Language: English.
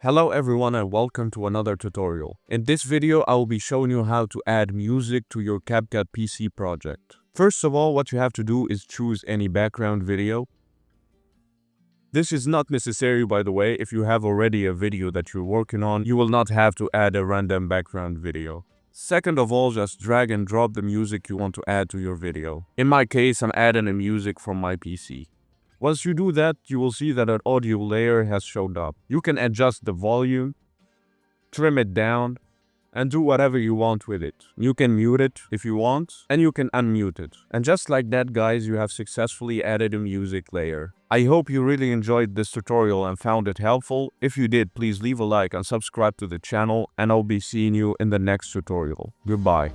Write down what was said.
Hello everyone and welcome to another tutorial. In this video, I will be showing you how to add music to your CapCut PC project. First of all, what you have to do is choose any background video. This is not necessary, by the way. If you have already a video that you're working on, you will not have to add a random background video. Second of all, just drag and drop the music you want to add to your video. In my case, I'm adding a music from my PC. Once you do that, you will see that an audio layer has showed up. You can adjust the volume, trim it down, and do whatever you want with it. You can mute it if you want, and you can unmute it. And just like that, guys, you have successfully added a music layer. I hope you really enjoyed this tutorial and found it helpful. If you did, please leave a like and subscribe to the channel, and I'll be seeing you in the next tutorial. Goodbye.